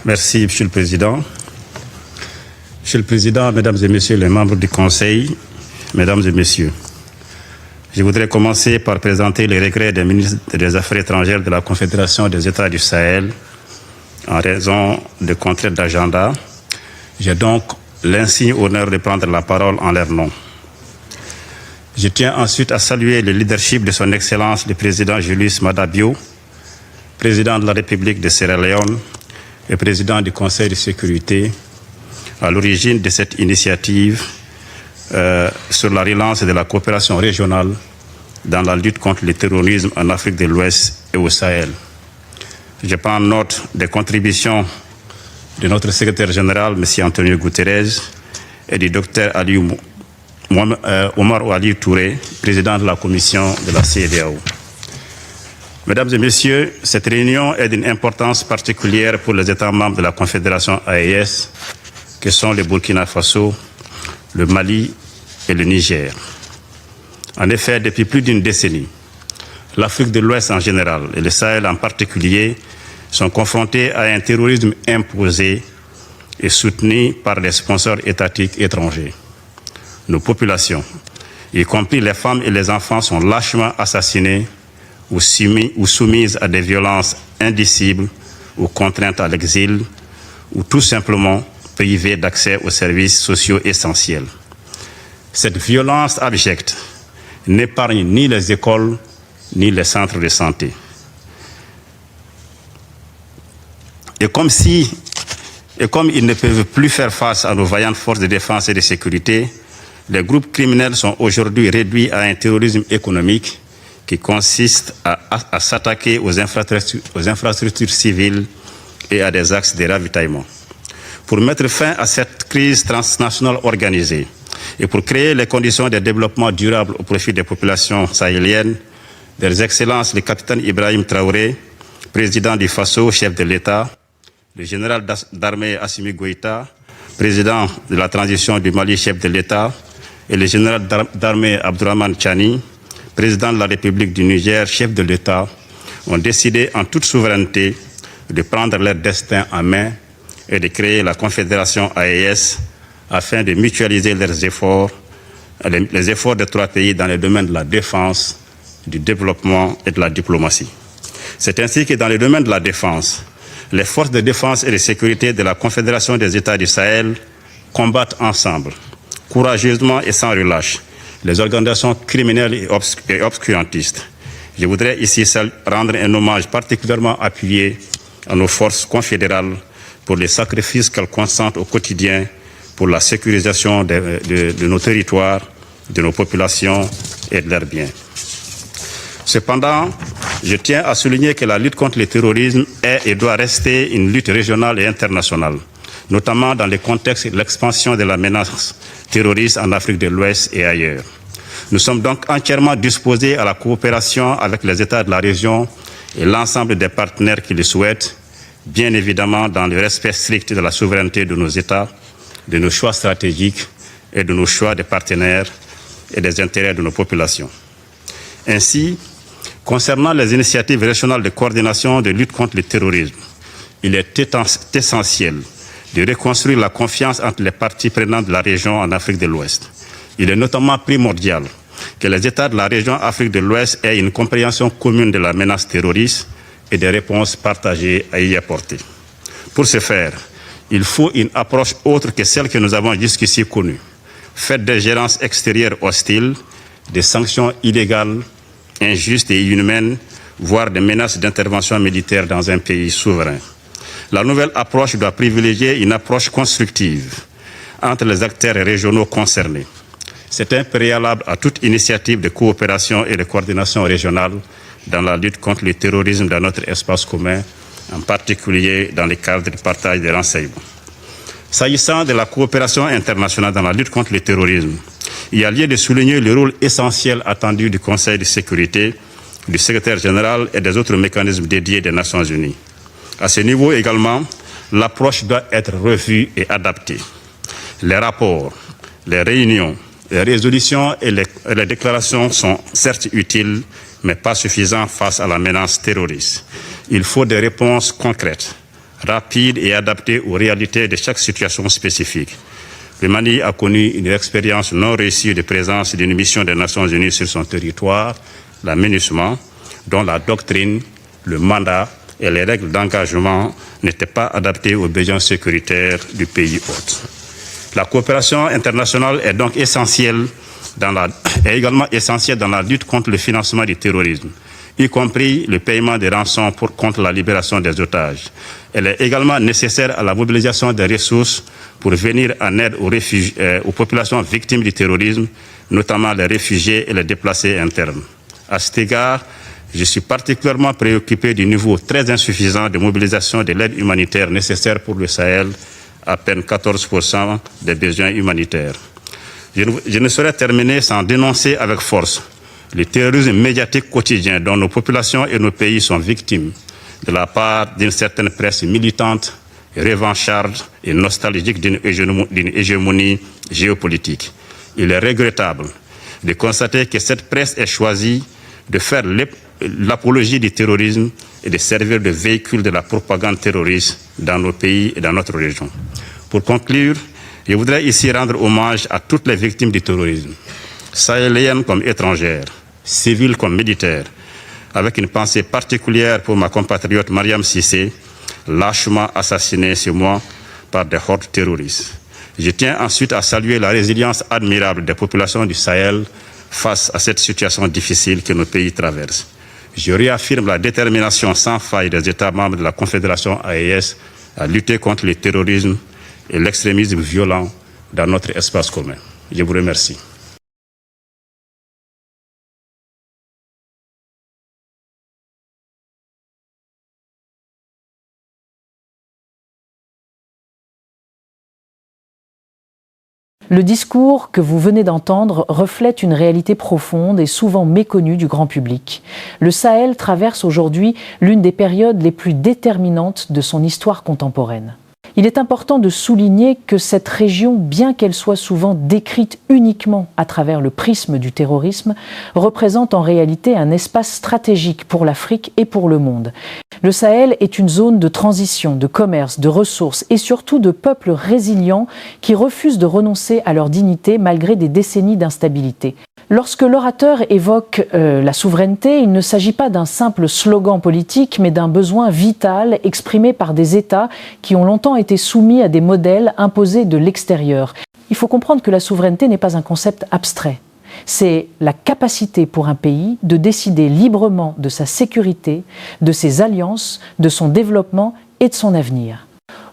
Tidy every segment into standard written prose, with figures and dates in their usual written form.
Merci, Monsieur le Président. Monsieur le Président, Mesdames et Messieurs les membres du Conseil, Mesdames et Messieurs, je voudrais commencer par présenter les regrets des ministres des Affaires étrangères de la Confédération des États du Sahel en raison de contraintes d'agenda. J'ai donc l'insigne honneur de prendre la parole en leur nom. Je tiens ensuite à saluer le leadership de son Excellence le Président Julius Maada Bio, Président de la République de Sierra Leone et Président du Conseil de sécurité, à l'origine de cette initiative sur la relance de la coopération régionale dans la lutte contre le terrorisme en Afrique de l'Ouest et au Sahel. Je prends note des contributions de notre secrétaire général, M. Antonio Guterres, et du Dr Omar Aliou Touré, président de la commission de la CEDEAO. Mesdames et Messieurs, cette réunion est d'une importance particulière pour les États membres de la Confédération AES, que sont le Burkina Faso, le Mali et le Niger. En effet, depuis plus d'une décennie, l'Afrique de l'Ouest en général et le Sahel en particulier sont confrontés à un terrorisme imposé et soutenu par des sponsors étatiques étrangers. Nos populations, y compris les femmes et les enfants, sont lâchement assassinés ou soumises à des violences indicibles ou contraintes à l'exil ou tout simplement privées d'accès aux services sociaux essentiels. Cette violence abjecte n'épargne ni les écoles ni les centres de santé. Et comme ils ne peuvent plus faire face à nos vaillantes forces de défense et de sécurité, les groupes criminels sont aujourd'hui réduits à un terrorisme économique qui consiste à s'attaquer aux infrastructures civiles et à des axes de ravitaillement. Pour mettre fin à cette crise transnationale organisée et pour créer les conditions de développement durable au profit des populations sahéliennes, des Excellences le capitaine Ibrahim Traoré, président du Faso, chef de l'État, le général d'armée Assimi Goïta, président de la transition du Mali, chef de l'État, et le général d'armée Abdourahmane Tchani, président de la République du Niger, chef de l'État, ont décidé en toute souveraineté de prendre leur destin en main et de créer la Confédération AES afin de mutualiser leurs efforts, les efforts des trois pays dans les domaines de la défense, du développement et de la diplomatie. C'est ainsi que dans le domaine de la défense, les forces de défense et de sécurité de la Confédération des États du Sahel combattent ensemble, courageusement et sans relâche, les organisations criminelles et obscurantistes. Je voudrais ici rendre un hommage particulièrement appuyé à nos forces confédérales pour les sacrifices qu'elles consentent au quotidien pour la sécurisation de nos territoires, de nos populations et de leurs biens. Cependant, je tiens à souligner que la lutte contre le terrorisme est et doit rester une lutte régionale et internationale, notamment dans le contexte de l'expansion de la menace terroriste en Afrique de l'Ouest et ailleurs. Nous sommes donc entièrement disposés à la coopération avec les États de la région et l'ensemble des partenaires qui le souhaitent, bien évidemment dans le respect strict de la souveraineté de nos États, de nos choix stratégiques et de nos choix de partenaires et des intérêts de nos populations. Ainsi, concernant les initiatives régionales de coordination de lutte contre le terrorisme, il est essentiel de reconstruire la confiance entre les parties prenantes de la région en Afrique de l'Ouest. Il est notamment primordial que les États de la région Afrique de l'Ouest aient une compréhension commune de la menace terroriste et des réponses partagées à y apporter. Pour ce faire, il faut une approche autre que celle que nous avons jusqu'ici connue, faite d'ingérences extérieures hostiles, des sanctions illégales, injustes et inhumaines, voire des menaces d'intervention militaire dans un pays souverain. La nouvelle approche doit privilégier une approche constructive entre les acteurs régionaux concernés. C'est un préalable à toute initiative de coopération et de coordination régionale dans la lutte contre le terrorisme dans notre espace commun, en particulier dans le cadre du partage des renseignements. S'agissant de la coopération internationale dans la lutte contre le terrorisme, il y a lieu de souligner le rôle essentiel attendu du Conseil de sécurité, du secrétaire général et des autres mécanismes dédiés des Nations Unies. À ce niveau également, l'approche doit être revue et adaptée. Les rapports, les réunions, les résolutions et les déclarations sont certes utiles, mais pas suffisants face à la menace terroriste. Il faut des réponses concrètes, rapide et adapté aux réalités de chaque situation spécifique. Le Mali a connu une expérience non réussie de présence d'une mission des Nations Unies sur son territoire, la MINUSMA, dont la doctrine, le mandat et les règles d'engagement n'étaient pas adaptées aux besoins sécuritaires du pays hôte. La coopération internationale est donc également essentielle dans la lutte contre le financement du terrorisme, y compris le paiement des rançons contre la libération des otages. Elle est également nécessaire à la mobilisation des ressources pour venir en aide aux populations victimes du terrorisme, notamment les réfugiés et les déplacés internes. À cet égard, je suis particulièrement préoccupé du niveau très insuffisant de mobilisation de l'aide humanitaire nécessaire pour le Sahel, à peine 14% des besoins humanitaires. Je ne saurais terminer sans dénoncer avec force le terrorisme médiatique quotidien dont nos populations et nos pays sont victimes de la part d'une certaine presse militante, revancharde et nostalgique d'une hégémonie géopolitique. Il est regrettable de constater que cette presse ait choisi de faire l'apologie du terrorisme et de servir de véhicule de la propagande terroriste dans nos pays et dans notre région. Pour conclure, je voudrais ici rendre hommage à toutes les victimes du terrorisme, sahéliennes comme étrangères, civiles comme militaires, avec une pensée particulière pour ma compatriote Mariam Cissé, lâchement assassinée ce mois par des hordes terroristes. Je tiens ensuite à saluer la résilience admirable des populations du Sahel face à cette situation difficile que nos pays traversent. Je réaffirme la détermination sans faille des États membres de la Confédération AES à lutter contre le terrorisme et l'extrémisme violent dans notre espace commun. Je vous remercie. Le discours que vous venez d'entendre reflète une réalité profonde et souvent méconnue du grand public. Le Sahel traverse aujourd'hui l'une des périodes les plus déterminantes de son histoire contemporaine. Il est important de souligner que cette région, bien qu'elle soit souvent décrite uniquement à travers le prisme du terrorisme, représente en réalité un espace stratégique pour l'Afrique et pour le monde. Le Sahel est une zone de transition, de commerce, de ressources et surtout de peuples résilients qui refusent de renoncer à leur dignité malgré des décennies d'instabilité. Lorsque l'orateur évoque la souveraineté, il ne s'agit pas d'un simple slogan politique, mais d'un besoin vital exprimé par des États qui ont longtemps été soumis à des modèles imposés de l'extérieur. Il faut comprendre que la souveraineté n'est pas un concept abstrait. C'est la capacité pour un pays de décider librement de sa sécurité, de ses alliances, de son développement et de son avenir.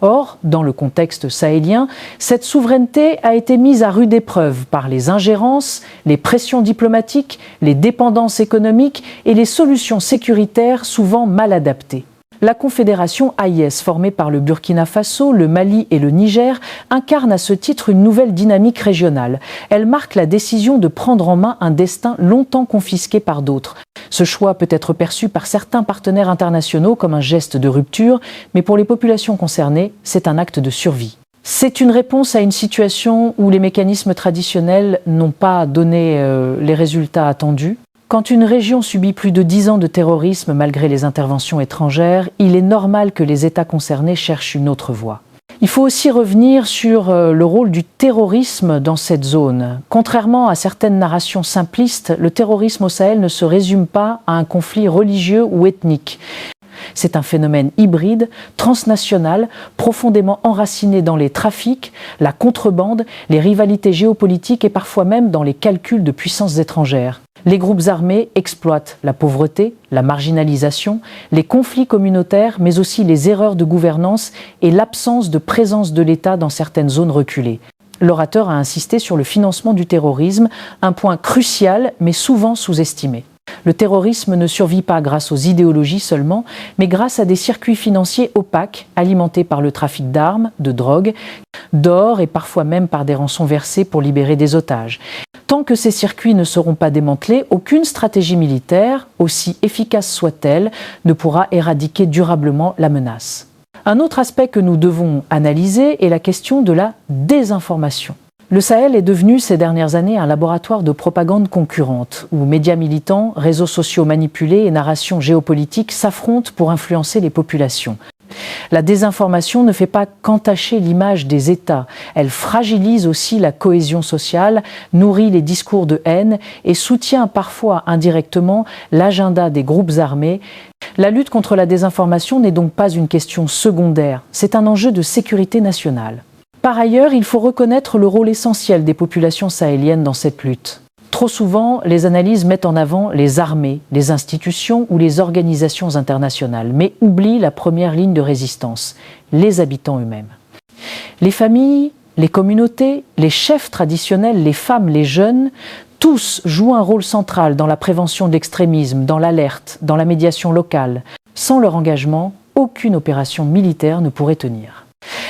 Or, dans le contexte sahélien, cette souveraineté a été mise à rude épreuve par les ingérences, les pressions diplomatiques, les dépendances économiques et les solutions sécuritaires souvent mal adaptées. La confédération AIS, formée par le Burkina Faso, le Mali et le Niger, incarne à ce titre une nouvelle dynamique régionale. Elle marque la décision de prendre en main un destin longtemps confisqué par d'autres. Ce choix peut être perçu par certains partenaires internationaux comme un geste de rupture, mais pour les populations concernées, c'est un acte de survie. C'est une réponse à une situation où les mécanismes traditionnels n'ont pas donné les résultats attendus. Quand une région subit plus de 10 ans de terrorisme malgré les interventions étrangères, il est normal que les États concernés cherchent une autre voie. Il faut aussi revenir sur le rôle du terrorisme dans cette zone. Contrairement à certaines narrations simplistes, le terrorisme au Sahel ne se résume pas à un conflit religieux ou ethnique. C'est un phénomène hybride, transnational, profondément enraciné dans les trafics, la contrebande, les rivalités géopolitiques et parfois même dans les calculs de puissances étrangères. Les groupes armés exploitent la pauvreté, la marginalisation, les conflits communautaires, mais aussi les erreurs de gouvernance et l'absence de présence de l'État dans certaines zones reculées. L'orateur a insisté sur le financement du terrorisme, un point crucial mais souvent sous-estimé. Le terrorisme ne survit pas grâce aux idéologies seulement, mais grâce à des circuits financiers opaques, alimentés par le trafic d'armes, de drogue, d'or et parfois même par des rançons versées pour libérer des otages. Tant que ces circuits ne seront pas démantelés, aucune stratégie militaire, aussi efficace soit-elle, ne pourra éradiquer durablement la menace. Un autre aspect que nous devons analyser est la question de la désinformation. Le Sahel est devenu ces dernières années un laboratoire de propagande concurrente, où médias militants, réseaux sociaux manipulés et narrations géopolitiques s'affrontent pour influencer les populations. La désinformation ne fait pas qu'entacher l'image des États, elle fragilise aussi la cohésion sociale, nourrit les discours de haine et soutient parfois indirectement l'agenda des groupes armés. La lutte contre la désinformation n'est donc pas une question secondaire, c'est un enjeu de sécurité nationale. Par ailleurs, il faut reconnaître le rôle essentiel des populations sahéliennes dans cette lutte. Trop souvent, les analyses mettent en avant les armées, les institutions ou les organisations internationales, mais oublient la première ligne de résistance, les habitants eux-mêmes. Les familles, les communautés, les chefs traditionnels, les femmes, les jeunes, tous jouent un rôle central dans la prévention de l'extrémisme, dans l'alerte, dans la médiation locale. Sans leur engagement, aucune opération militaire ne pourrait tenir.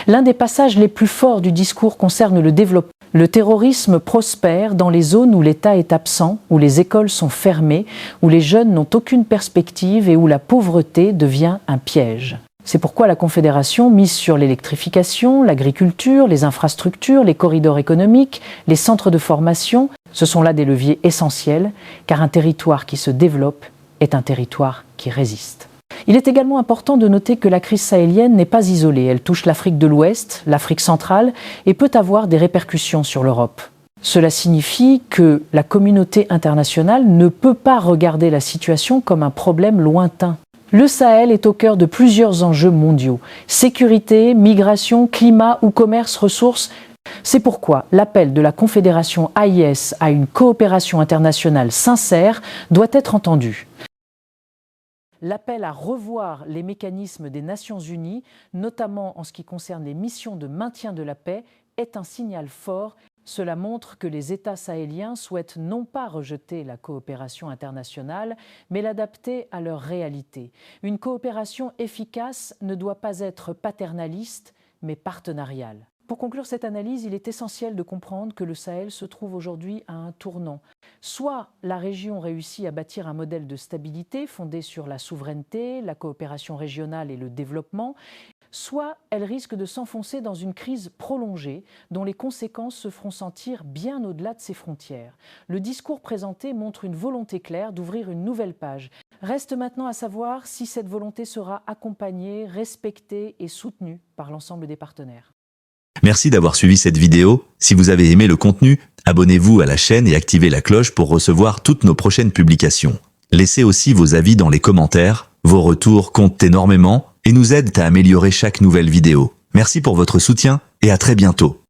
L'un des passages les plus forts du discours concerne le développement. Le terrorisme prospère dans les zones où l'État est absent, où les écoles sont fermées, où les jeunes n'ont aucune perspective et où la pauvreté devient un piège. C'est pourquoi la Confédération mise sur l'électrification, l'agriculture, les infrastructures, les corridors économiques, les centres de formation. Ce sont là des leviers essentiels, car un territoire qui se développe est un territoire qui résiste. Il est également important de noter que la crise sahélienne n'est pas isolée. Elle touche l'Afrique de l'Ouest, l'Afrique centrale et peut avoir des répercussions sur l'Europe. Cela signifie que la communauté internationale ne peut pas regarder la situation comme un problème lointain. Le Sahel est au cœur de plusieurs enjeux mondiaux. Sécurité, migration, climat ou commerce, ressources. C'est pourquoi l'appel de la Confédération AIS à une coopération internationale sincère doit être entendu. L'appel à revoir les mécanismes des Nations Unies, notamment en ce qui concerne les missions de maintien de la paix, est un signal fort. Cela montre que les États sahéliens souhaitent non pas rejeter la coopération internationale, mais l'adapter à leur réalité. Une coopération efficace ne doit pas être paternaliste, mais partenariale. Pour conclure cette analyse, il est essentiel de comprendre que le Sahel se trouve aujourd'hui à un tournant. Soit la région réussit à bâtir un modèle de stabilité fondé sur la souveraineté, la coopération régionale et le développement, soit elle risque de s'enfoncer dans une crise prolongée dont les conséquences se feront sentir bien au-delà de ses frontières. Le discours présenté montre une volonté claire d'ouvrir une nouvelle page. Reste maintenant à savoir si cette volonté sera accompagnée, respectée et soutenue par l'ensemble des partenaires. Merci d'avoir suivi cette vidéo. Si vous avez aimé le contenu, abonnez-vous à la chaîne et activez la cloche pour recevoir toutes nos prochaines publications. Laissez aussi vos avis dans les commentaires. Vos retours comptent énormément et nous aident à améliorer chaque nouvelle vidéo. Merci pour votre soutien et à très bientôt.